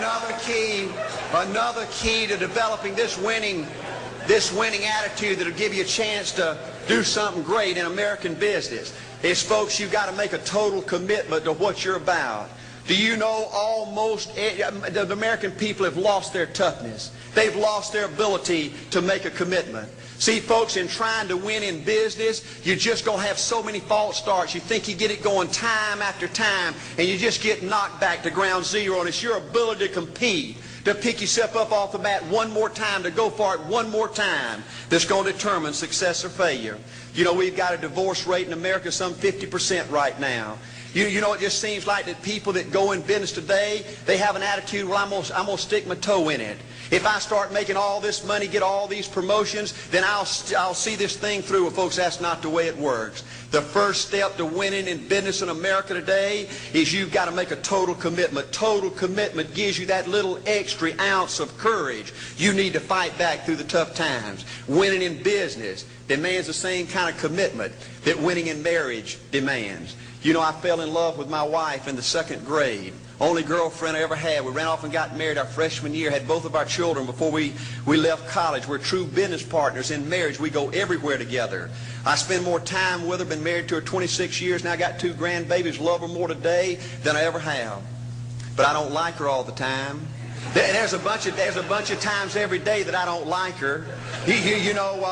another key to developing this winning attitude that'll give you a chance to do something great in American business is, folks, you've got to make a total commitment to what you're about. Do you know the American people have lost their toughness? They've lost their ability to make a commitment. See, folks, in trying to win in business, you're just going to have so many false starts. You think you get it going time after time, and you just get knocked back to ground zero. And it's your ability to compete, to pick yourself up off the mat one more time, to go for it one more time, that's going to determine success or failure. You know, we've got a divorce rate in America some 50% right now. You know, it just seems like that people that go in business today, they have an attitude, well, I'm going to stick my toe in it. If I start making all this money, get all these promotions, then I'll see this thing through. Well, folks, that's not the way it works. The first step to winning in business in America today is you've got to make a total commitment. Total commitment gives you that little extra ounce of courage you need to fight back through the tough times. Winning in business demands the same kind of commitment that winning in marriage demands. You know, I fell in love with my wife in the 2nd grade. Only girlfriend I ever had. We ran off and got married our freshman year, had both of our children before we left college. We're true business partners in marriage. We go everywhere together. I spend more time with her, been married to her 26 years, now I got 2 grandbabies, love her more today than I ever have. But I don't like her all the time. There's a bunch of times every day that I don't like her. You know,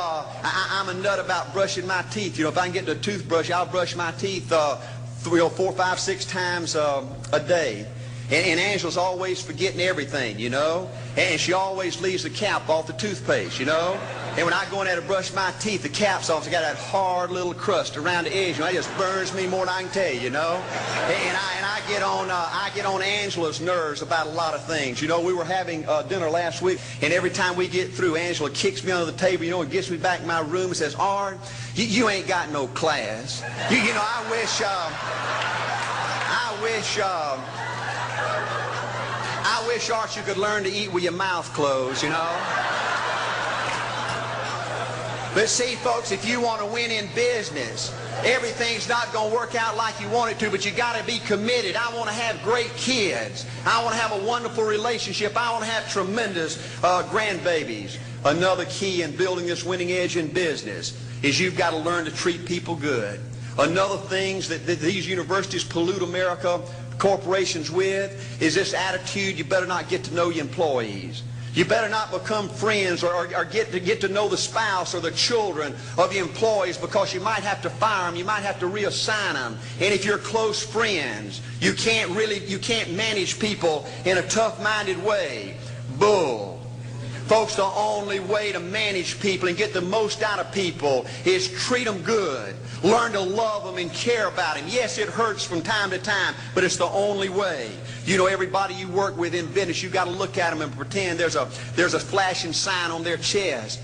I'm a nut about brushing my teeth. You know, if I can get the toothbrush, I'll brush my teeth 4, 5, 6 times a day. And Angela's always forgetting everything, you know. And she always leaves the cap off the toothpaste, you know. And when I go in there to brush my teeth, the cap's off. It's got that hard little crust around the edge. You know, it just burns me more than I can tell you, you know. And I get on Angela's nerves about a lot of things. You know, we were having dinner last week, and every time we get through, Angela kicks me under the table, you know, and gets me back in my room and says, "Art, you ain't got no class." You know, I wish, Art, you could learn to eat with your mouth closed, you know. But see, folks, if you want to win in business, everything's not going to work out like you want it to, but you got to be committed. I want to have great kids. I want to have a wonderful relationship. I want to have tremendous grandbabies. Another key in building this winning edge in business is you've got to learn to treat people good. Another thing that these universities pollute America, corporations with, is this attitude, you better not get to know your employees. You better not become friends or get to know the spouse or the children of your employees, because you might have to fire them, you might have to reassign them. And if you're close friends, you can't manage people in a tough-minded way. Bull. Folks, the only way to manage people and get the most out of people is treat them good. Learn to love them and care about them. Yes, it hurts from time to time, but it's the only way. You know, everybody you work with in business, you've got to look at them and pretend there's a flashing sign on their chest.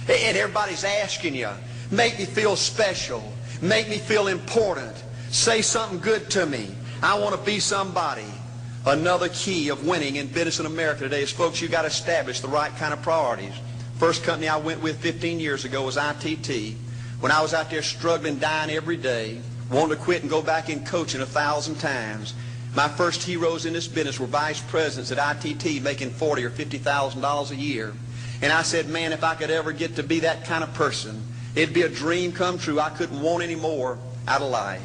And everybody's asking you, make me feel special. Make me feel important. Say something good to me. I want to be somebody. Another key of winning in business in America today is, folks, you've got to establish the right kind of priorities. First company I went with 15 years ago was ITT. When I was out there struggling, dying every day, wanting to quit and go back in coaching 1,000 times, my first heroes in this business were vice presidents at ITT making $40,000 or $50,000 a year. And I said, man, if I could ever get to be that kind of person, it'd be a dream come true. I couldn't want any more out of life.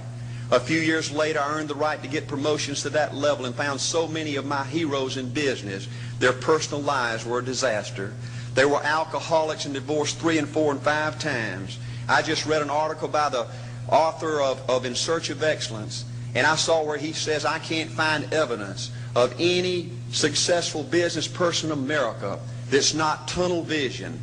A few years later, I earned the right to get promotions to that level and found so many of my heroes in business, their personal lives were a disaster. They were alcoholics and divorced 3 and 4 and 5 times. I just read an article by the author of In Search of Excellence, and I saw where he says, I can't find evidence of any successful business person in America that's not tunnel vision,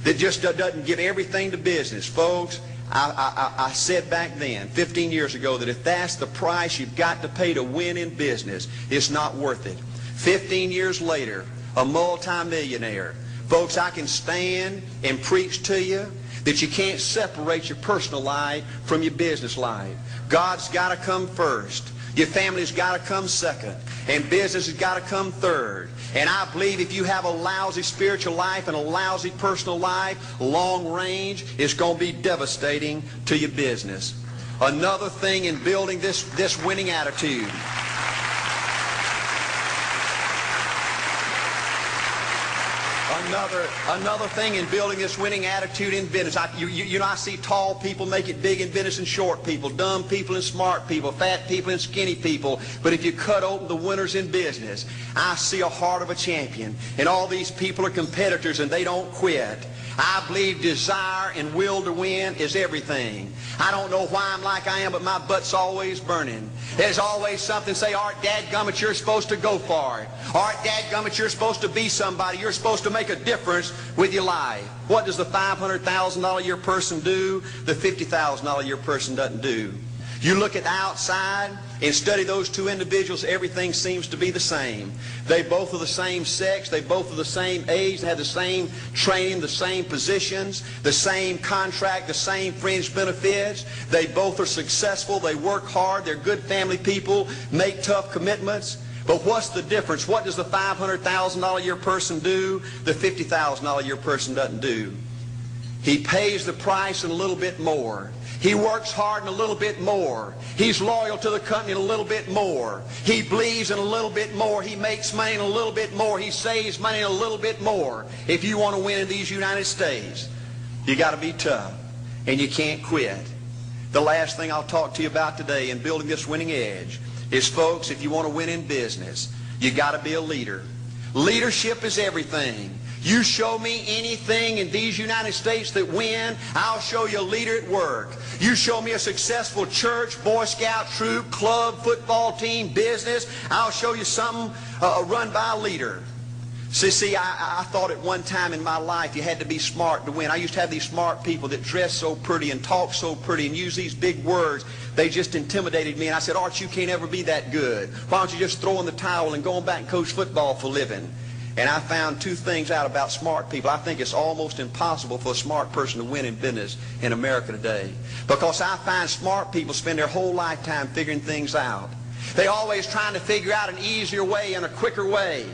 that just doesn't give everything to business. Folks, I said back then, 15 years ago, that if that's the price you've got to pay to win in business, it's not worth it. 15 years later, a multimillionaire. Folks, I can stand and preach to you that you can't separate your personal life from your business life. God's got to come first. Your family's got to come second. And business has got to come third. And I believe if you have a lousy spiritual life and a lousy personal life, long range, it's going to be devastating to your business. Another thing in building this winning attitude. Another thing in building this winning attitude in business. I see tall people make it big in business and short people, dumb people and smart people, fat people and skinny people. But if you cut open the winners in business, I see a heart of a champion. And all these people are competitors and they don't quit. I believe desire and will to win is everything. I don't know why I'm like I am, but my butt's always burning. There's always something say, Art, dadgummit, you're supposed to go for it. Art, dadgummit, you're supposed to be somebody. You're supposed to make a difference with your life. What does the $500,000 a year person do? The $50,000 a year person doesn't do. You look at the outside and study those two individuals, everything seems to be the same. They both are the same sex, they both are the same age, they have the same training, the same positions, the same contract, the same fringe benefits. They both are successful, they work hard, they're good family people, make tough commitments. But what's the difference? What does the $500,000 a year person do? The $50,000 a year person doesn't do. He pays the price and a little bit more. He works hard and a little bit more. He's loyal to the company and a little bit more. He believes in a little bit more. He makes money and a little bit more. He saves money and a little bit more. If you want to win in these United States, you got to be tough and you can't quit. The last thing I'll talk to you about today in building this winning edge is, folks, if you want to win in business, you got to be a leader. Leadership is everything. You show me anything in these United States that win, I'll show you a leader at work. You show me a successful church, Boy Scout troop, club, football team, business, I'll show you something run by a leader. See, I thought at one time in my life you had to be smart to win. I used to have these smart people that dress so pretty and talk so pretty and use these big words. They just intimidated me. And I said, Art, you can't ever be that good. Why don't you just throw in the towel and go on back and coach football for a living? And I found two things out about smart people. I think it's almost impossible for a smart person to win in business in America today. Because I find smart people spend their whole lifetime figuring things out. They're always trying to figure out an easier way and a quicker way.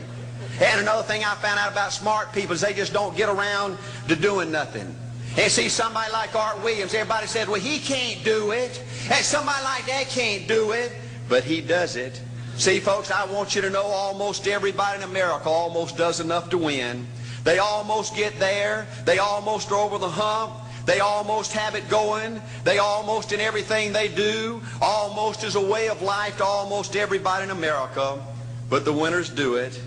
And another thing I found out about smart people is they just don't get around to doing nothing. And see, somebody like Art Williams, everybody says, well, he can't do it. And somebody like that can't do it. But he does it. See, folks, I want you to know almost everybody in America almost does enough to win. They almost get there. They almost are over the hump. They almost have it going. They almost, in everything they do, almost is a way of life to almost everybody in America. But the winners do it.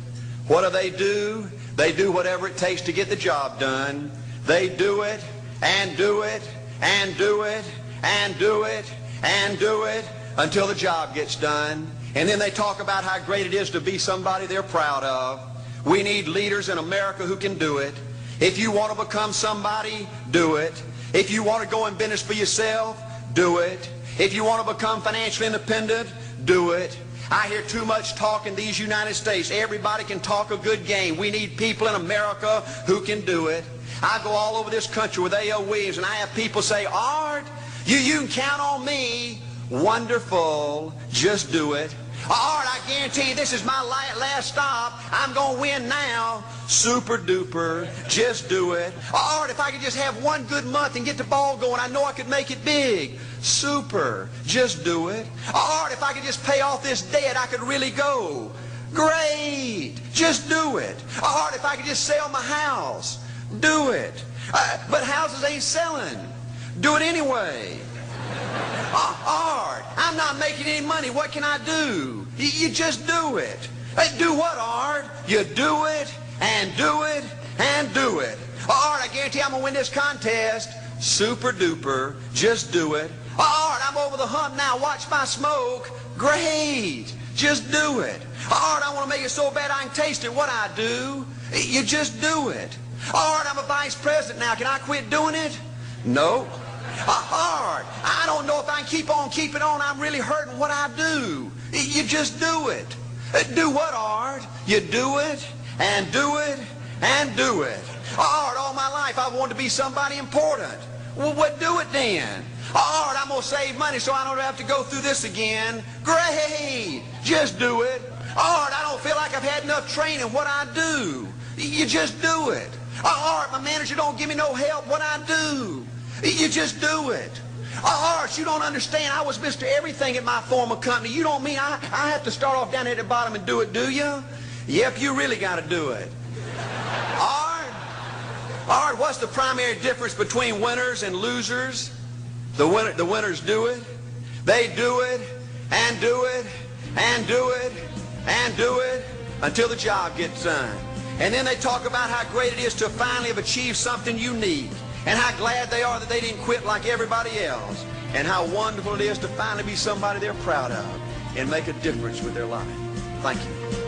What do? They do whatever it takes to get the job done. They do it and do it and do it and do it and do it until the job gets done. And then they talk about how great it is to be somebody they're proud of. We need leaders in America who can do it. If you want to become somebody, do it. If you want to go in business for yourself, do it. If you want to become financially independent, do it. I hear too much talk in these United States. Everybody can talk a good game. We need people in America who can do it. I go all over this country with A.L. Williams, and I have people say, Art, you can count on me. Wonderful. Just do it. Art, I guarantee you this is my last stop. I'm going to win now. Super duper. Just do it. Art, if I could just have one good month and get the ball going, I know I could make it big. Super. Just do it. Art, if I could just pay off this debt, I could really go. Great. Just do it. Art, if I could just sell my house. Do it. But houses ain't selling. Do it anyway. Art, I'm not making any money. What can I do? You just do it. Do what, Art? You do it and do it and do it. Art, I guarantee I'm going to win this contest. Super duper. Just do it. Art, I'm over the hump now. Watch my smoke. Great. Just do it. Art, I want to make it so bad I can taste it. What I do? You just do it. Art, I'm a vice president now. Can I quit doing it? No. Art, I don't know if I can keep on keeping on. I'm really hurting. What I do? You just do it. Do what, Art? You do it and do it and do it. Art, all my life I wanted to be somebody important. Well, what do it then? Art, I'm going to save money so I don't have to go through this again. Great. Just do it. Art, I don't feel like I've had enough training. What I do? You just do it. Art, my manager don't give me no help. What I do? You just do it. Art, you don't understand. I was Mr. Everything at my former company. You don't mean I have to start off down at the bottom and do it, do you? Yep, you really got to do it. Art, All right, what's the primary difference between winners and losers? The winners do it. They do it and do it and do it and do it until the job gets done. And then they talk about how great it is to finally have achieved something unique and how glad they are that they didn't quit like everybody else and how wonderful it is to finally be somebody they're proud of and make a difference with their life. Thank you.